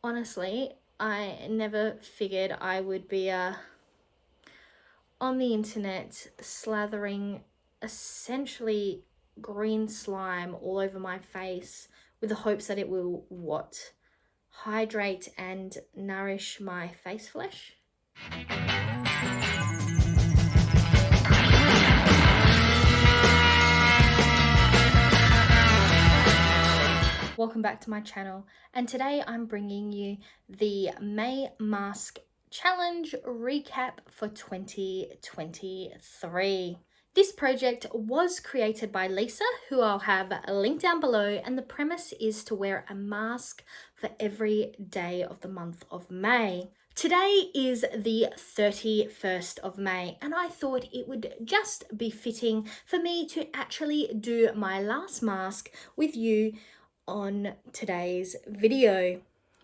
honestly, I never figured I would be on the internet slathering essentially green slime all over my face with the hopes that it will what? Hydrate and nourish my face flesh? Welcome back to my channel, and today I'm bringing you the May Mask Challenge recap for 2023. This project was created by Lisa, who I'll have a link down below, and the premise is to wear a mask for every day of the month of May. Today is the 31st of May, and I thought it would just be fitting for me to actually do my last mask with you on today's video.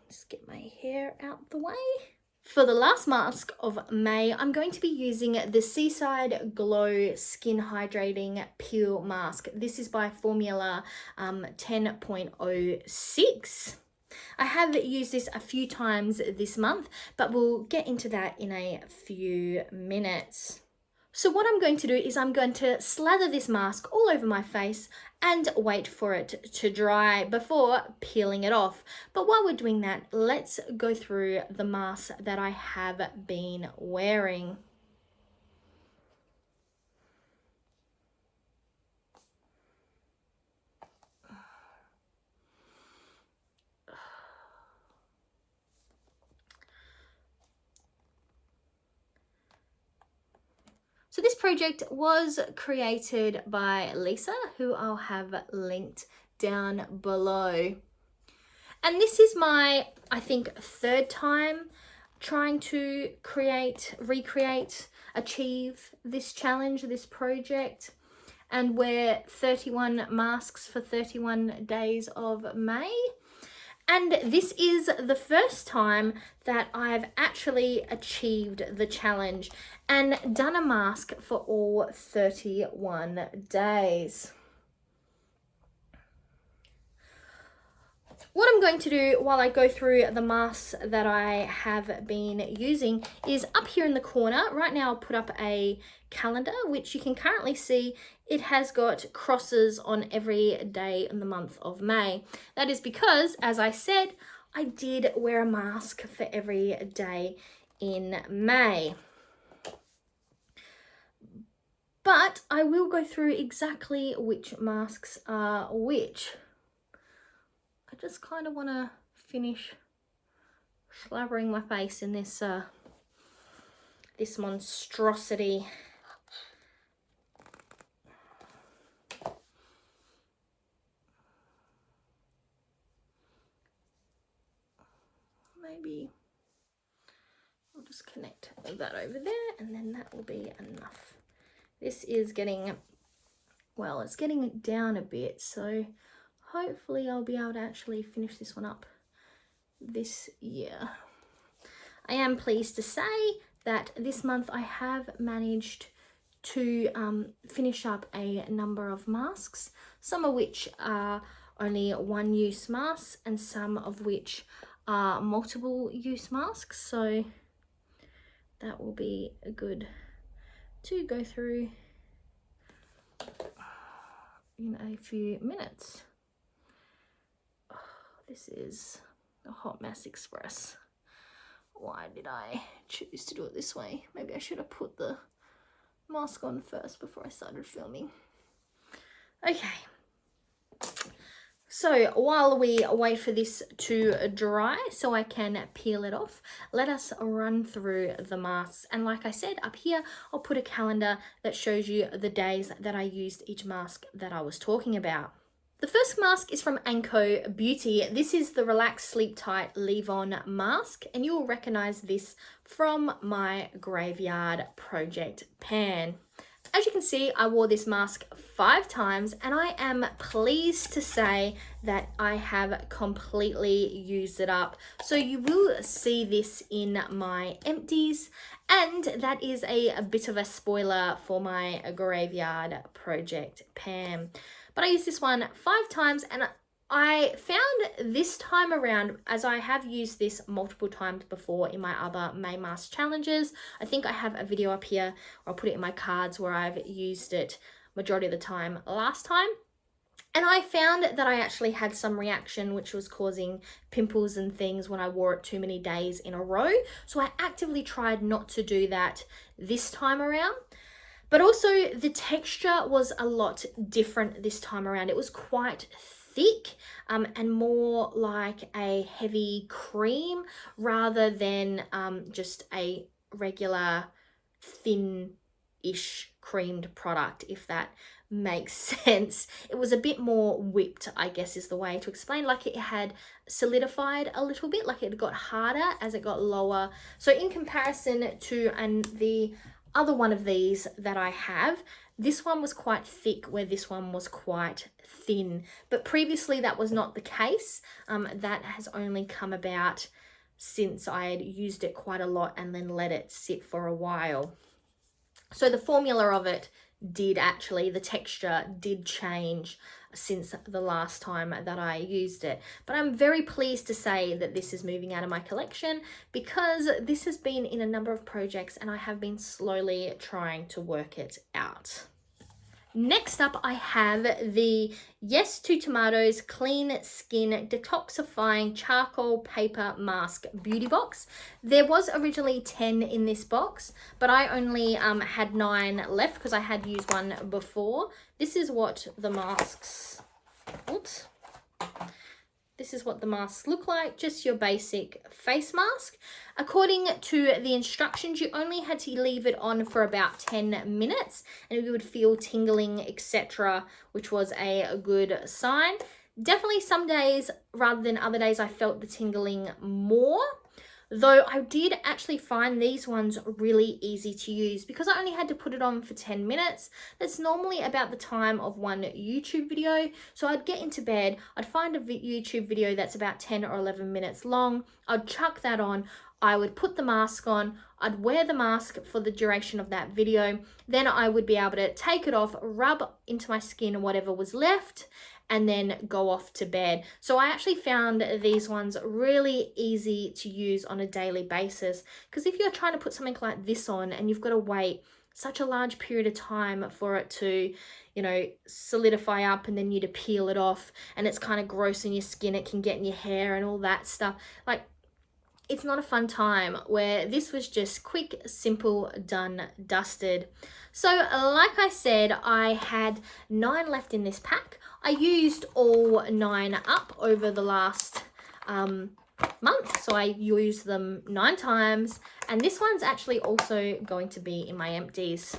Just get my hair out the way. For the last mask of May, I'm going to be using the Seaside Glow Skin Hydrating Peel Mask. This is by Formula 10.06. I have used this a few times this month, but we'll get into that in a few minutes. So what I'm going to do is I'm going to slather this mask all over my face and wait for it to dry before peeling it off. But while we're doing that, let's go through the masks that I have been wearing. So this project was created by Lisa, who I'll have linked down below. And this is my, I think, third time trying to achieve this challenge, this project, and wear 31 masks for 31 days of May. And this is the first time that I've actually achieved the challenge and done a mask for all 31 days. What I'm going to do while I go through the masks that I have been using is up here in the corner. Right now I'll put up a calendar, which you can currently see it has got crosses on every day in the month of May. That is because, as I said, I did wear a mask for every day in May. But I will go through exactly which masks are which. I just kind of want to finish slathering my face in this this monstrosity. Maybe I'll just connect that over there, and then that will be enough. This is getting, well, it's getting down a bit, so hopefully I'll be able to actually finish this one up this year. I am pleased to say that this month I have managed to finish up a number of masks, some of which are only one-use masks and some of which are multiple-use masks, so that will be good to go through in a few minutes. This is the Hot Mess Express. Why did I choose to do it this way? Maybe I should have put the mask on first before I started filming. Okay. So while we wait for this to dry so I can peel it off, let us run through the masks. And like I said, up here, I'll put a calendar that shows you the days that I used each mask that I was talking about. The first mask is from Anko Beauty. This is the Relax Sleep Tight Leave-On mask, and you'll recognize this from my Graveyard Project pan. As you can see, I wore this mask 5 times, and I am pleased to say that I have completely used it up. So you will see this in my empties, and that is a bit of a spoiler for my Graveyard Project pan. But I used this one 5 times, and I found this time around, as I have used this multiple times before in my other May mask challenges. I think I have a video up here, or I'll put it in my cards, where I've used it majority of the time last time. And I found that I actually had some reaction, which was causing pimples and things when I wore it too many days in a row. So I actively tried not to do that this time around. But also the texture was a lot different this time around. It was quite thick and more like a heavy cream rather than just a regular thin-ish creamed product, if that makes sense. It was a bit more whipped, I guess is the way to explain. Like it had solidified a little bit, like it got harder as it got lower. So in comparison to the other one of these that I have, this one was quite thick where this one was quite thin. But previously that was not the case. That has only come about since I had used it quite a lot and then let it sit for a while. So the formula of it did actually, the texture did change since the last time that I used it. But I'm very pleased to say that this is moving out of my collection, because this has been in a number of projects and I have been slowly trying to work it out. Next up, I have the Yes to Tomatoes Clean Skin Detoxifying Charcoal Paper Mask Beauty Box. There was originally 10 in this box, but I only had 9 left because I had used one before. This is what the masks, this is what the masks look like, just your basic face mask. According to the instructions, you only had to leave it on for about 10 minutes and you would feel tingling, etc., which was a good sign. Definitely some days rather than other days I felt the tingling more. Though I did actually find these ones really easy to use because I only had to put it on for 10 minutes. That's normally about the time of one YouTube video. So I'd get into bed, I'd find a YouTube video that's about 10 or 11 minutes long. I'd chuck that on. I would put the mask on, I'd wear the mask for the duration of that video. Then I would be able to take it off, rub into my skin whatever was left, and then go off to bed. So I actually found these ones really easy to use on a daily basis, because if you're trying to put something like this on and you've got to wait such a large period of time for it to, you know, solidify up and then you to peel it off, and it's kind of gross in your skin, it can get in your hair and all that stuff. Like, it's not a fun time, where this was just quick, simple, done, dusted. So like I said, I had 9 left in this pack. I used all 9 up over the last month, so I used them 9 times, and this one's actually also going to be in my empties.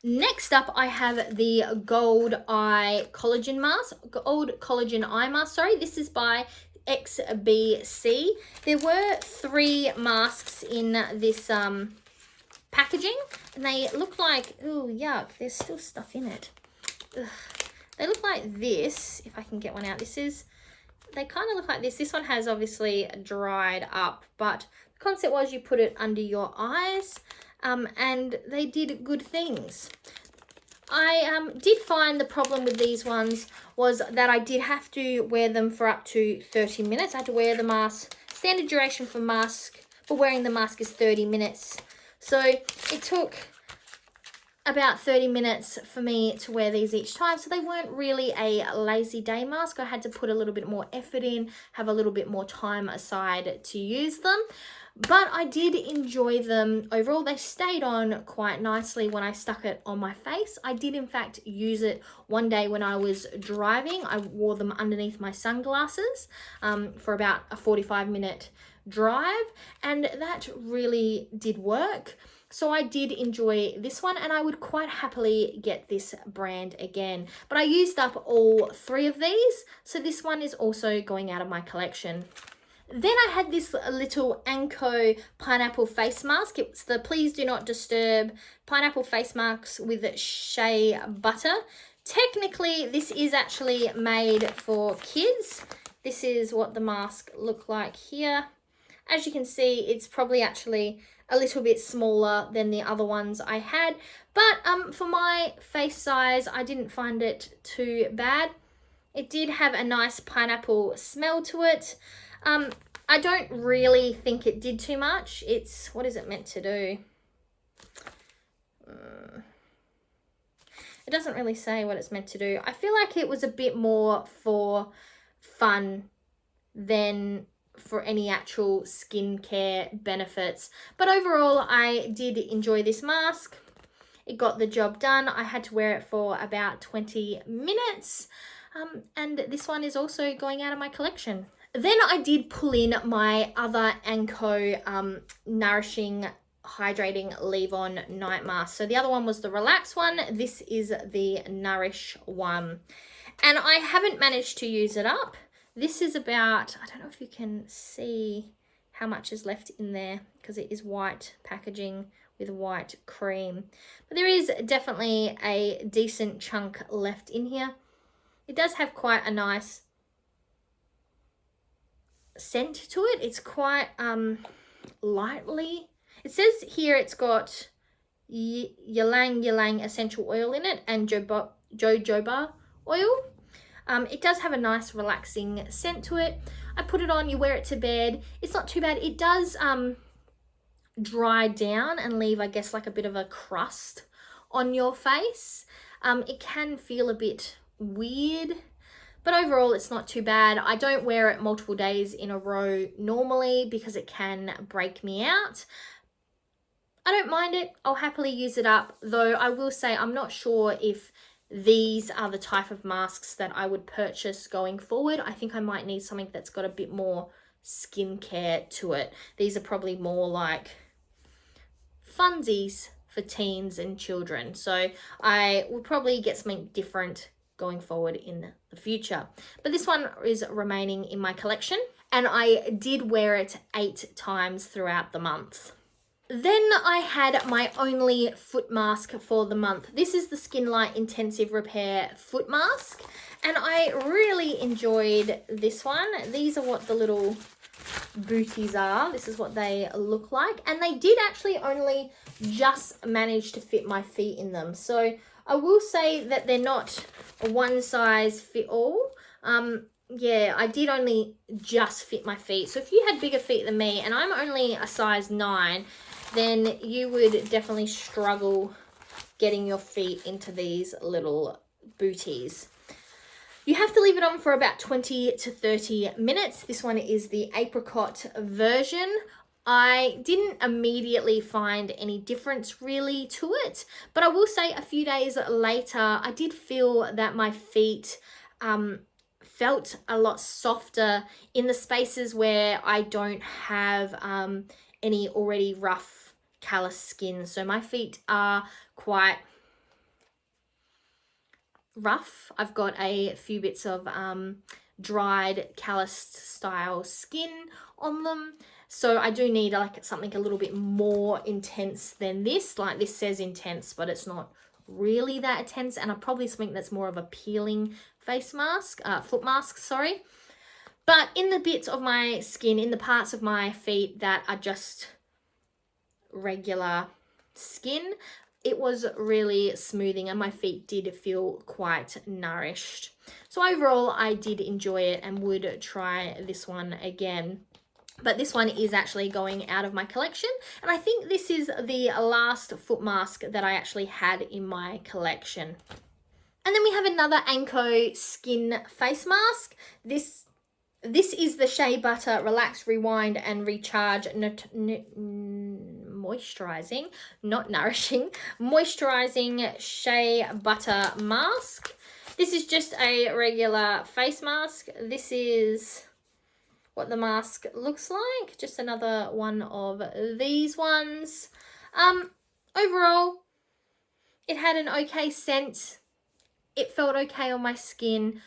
Next up, I have the Gold Eye Collagen Mask, Gold Collagen Eye Mask, sorry. This is by XBC. There were 3 masks in this packaging, and they look like, oh yuck, there's still stuff in it. Ugh. They look like this, if I can get one out. They kind of look like this. This one has obviously dried up, but the concept was you put it under your eyes, and they did good things. I did find the problem with these ones was that I did have to wear them for up to 30 minutes. I had to wear the mask. Standard duration for wearing the mask is 30 minutes. So it took about 30 minutes for me to wear these each time. So they weren't really a lazy day mask. I had to put a little bit more effort in, have a little bit more time aside to use them. But I did enjoy them overall. They stayed on quite nicely when I stuck it on my face. I did in fact use it one day when I was driving. I wore them underneath my sunglasses for about a 45-minute drive, and that really did work. So I did enjoy this one, and I would quite happily get this brand again. But I used up all 3 of these, so this one is also going out of my collection. Then I had this little Anko pineapple face mask. It's the Please Do Not Disturb pineapple face mask with shea butter. Technically, this is actually made for kids. This is what the mask looked like here. As you can see, it's probably actually a little bit smaller than the other ones I had. But for my face size, I didn't find it too bad. It did have a nice pineapple smell to it. I don't really think it did too much. What is it meant to do? It doesn't really say what it's meant to do. I feel like it was a bit more for fun than for any actual skincare benefits. But overall, I did enjoy this mask. It got the job done. I had to wear it for about 20 minutes. And this one is also going out of my collection. Then I did pull in my other Anko Nourishing Hydrating Leave-On Night Mask. So the other one was the Relax one. This is the Nourish one. And I haven't managed to use it up. This is about, I don't know if you can see how much is left in there because it is white packaging with white cream. But there is definitely a decent chunk left in here. It does have quite a nice scent to it. It's quite lightly. It says here it's got ylang ylang essential oil in it and jojoba oil. It does have a nice relaxing scent to it. I put it on, you wear it to bed. It's not too bad. It does dry down and leave, I guess, like a bit of a crust on your face. It can feel a bit weird, but overall it's not too bad. I don't wear it multiple days in a row normally because it can break me out. I don't mind it. I'll happily use it up, though I will say I'm not sure if these are the type of masks that I would purchase going forward. I think I might need something that's got a bit more skincare to it. These are probably more like funsies for teens and children. So I will probably get something different going forward in the future. But this one is remaining in my collection and I did wear it 8 times throughout the month. Then I had my only foot mask for the month. This is the Skinlight Intensive Repair foot mask and I really enjoyed this one. These are what the little booties are. This is what they look like and they did actually only just manage to fit my feet in them. So I will say that they're not a one size fit all. Yeah, I did only just fit my feet. So if you had bigger feet than me and I'm only a size 9, then you would definitely struggle getting your feet into these little booties. You have to leave it on for about 20 to 30 minutes. This one is the apricot version. I didn't immediately find any difference really to it, but I will say a few days later, I did feel that my feet felt a lot softer in the spaces where I don't have any already rough callous skin. So my feet are quite rough. I've got a few bits of dried calloused style skin on them. So I do need like something a little bit more intense than this. Like this says intense, but it's not really that intense. And probably something that's more of a peeling face mask, foot mask, sorry. But in the bits of my skin, in the parts of my feet that are just regular skin, it was really smoothing and my feet did feel quite nourished. So overall, I did enjoy it and would try this one again. But this one is actually going out of my collection. And I think this is the last foot mask that I actually had in my collection. And then we have another Anko skin face mask. This is the Shea Butter Relax, Rewind and Recharge moisturizing, not nourishing, moisturizing Shea Butter mask. This is just a regular face mask. This is what the mask looks like. Just another one of these ones. Overall, it had an okay scent. It felt okay on my skin.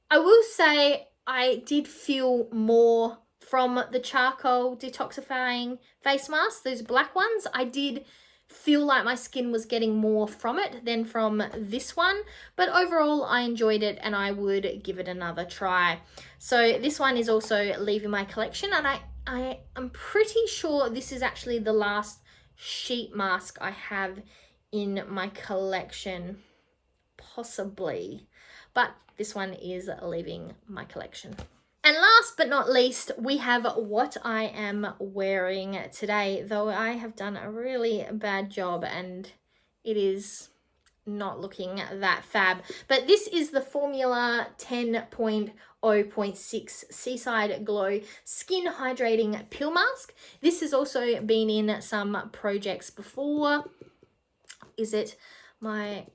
I will say I did feel more from the charcoal detoxifying face mask, those black ones. I did feel like my skin was getting more from it than from this one, but overall I enjoyed it and I would give it another try. So this one is also leaving my collection, and I am pretty sure this is actually the last sheet mask I have in my collection, possibly. but this one is leaving my collection. And last but not least, we have what I am wearing today, though I have done a really bad job and it is not looking that fab. But this is the Formula 10.0.6 Seaside Glow Skin Hydrating Peel Mask. This has also been in some projects before. Is it my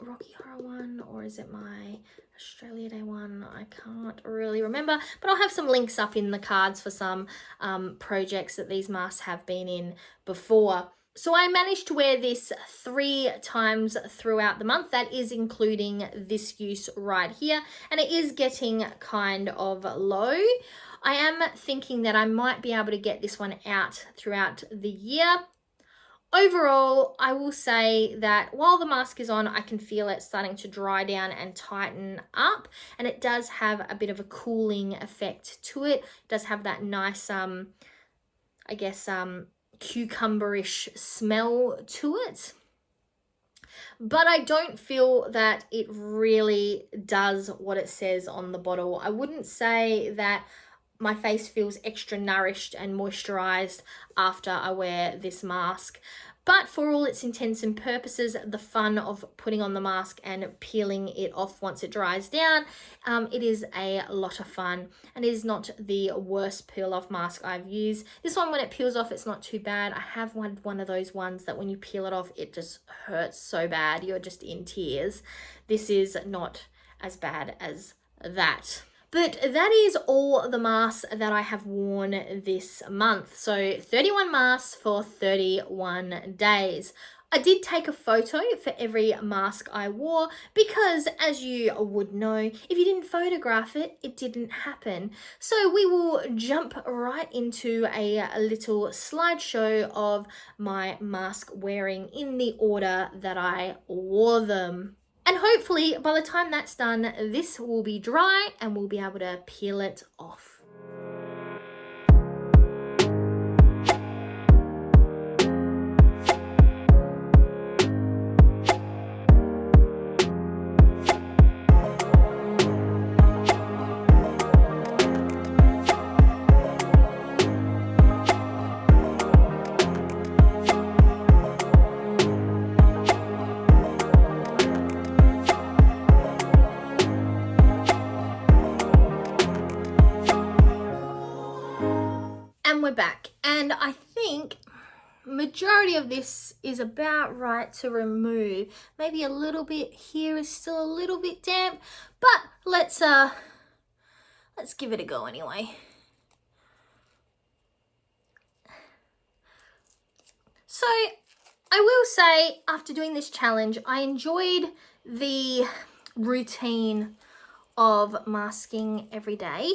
Rocky Horror one or is it my Australia Day one? I can't really remember, but I'll have some links up in the cards for some projects that these masks have been in before. So I managed to wear this 3 times throughout the month. That is including this use right here. And it is getting kind of low. I am thinking that I might be able to get this one out throughout the year. Overall, I will say that while the mask is on, I can feel it starting to dry down and tighten up. And it does have a bit of a cooling effect to it. It does have that nice, I guess, cucumberish smell to it, but I don't feel that it really does what it says on the bottle. I wouldn't say that my face feels extra nourished and moisturized after I wear this mask. But for all its intents and purposes, the fun of putting on the mask and peeling it off once it dries down, it is a lot of fun and is not the worst peel off mask I've used. This one, when it peels off, it's not too bad. I have one of those ones that when you peel it off, it just hurts so bad. You're just in tears. This is not as bad as that. But that is all the masks that I have worn this month. So 31 masks for 31 days. I did take a photo for every mask I wore because, as you would know, if you didn't photograph it, it didn't happen. So we will jump right into a little slideshow of my mask wearing in the order that I wore them. And hopefully by the time that's done, this will be dry and we'll be able to peel it off. And we're back, and I think majority of this is about right to remove. Maybe a little bit here is still a little bit damp, but let's give it a go anyway. So I will say, after doing this challenge, I enjoyed the routine of masking every day,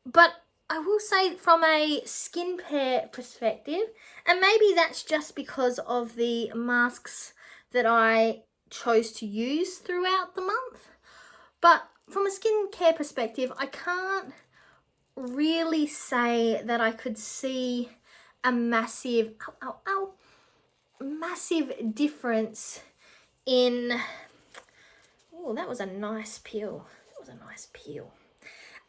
but I will say from a skincare perspective, and maybe that's just because of the masks that I chose to use throughout the month, but from a skincare perspective, I can't really say that I could see a massive, massive difference in, oh, that was a nice peel.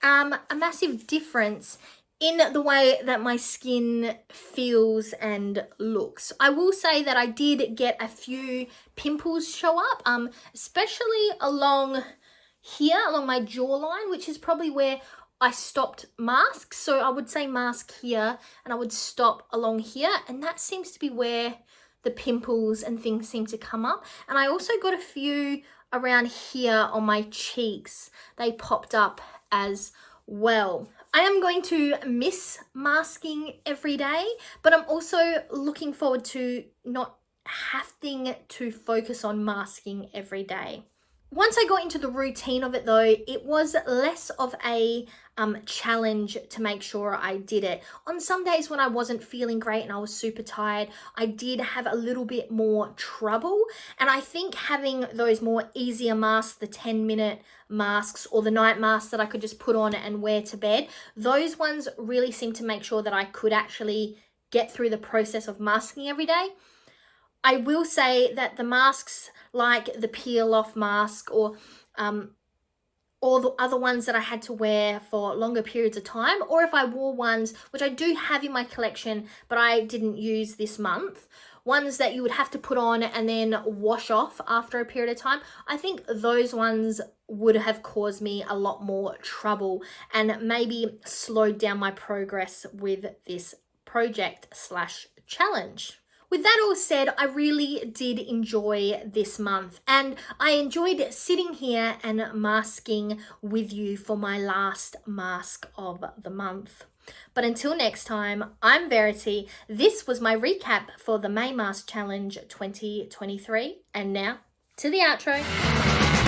A massive difference in the way that my skin feels and looks. I will say that I did get a few pimples show up, especially along here, along my jawline, which is probably where I stopped masks. So I would say mask here and I would stop along here, and that seems to be where the pimples and things seem to come up. And I also got a few around here on my cheeks. They popped up as well. I am going to miss masking every day, but I'm also looking forward to not having to focus on masking every day. Once I got into the routine of it though, it was less of a challenge to make sure I did it. On some days when I wasn't feeling great and I was super tired, I did have a little bit more trouble. And I think having those more easier masks, the 10-minute masks or the night masks that I could just put on and wear to bed, those ones really seemed to make sure that I could actually get through the process of masking every day. I will say that the masks like the peel off mask or or the other ones that I had to wear for longer periods of time, or if I wore ones, which I do have in my collection, but I didn't use this month, ones that you would have to put on and then wash off after a period of time, I think those ones would have caused me a lot more trouble and maybe slowed down my progress with this project / challenge. With that all said, I really did enjoy this month, and I enjoyed sitting here and masking with you for my last mask of the month. But until next time, I'm Verity. This was my recap for the May Mask Challenge 2023, and now to the outro.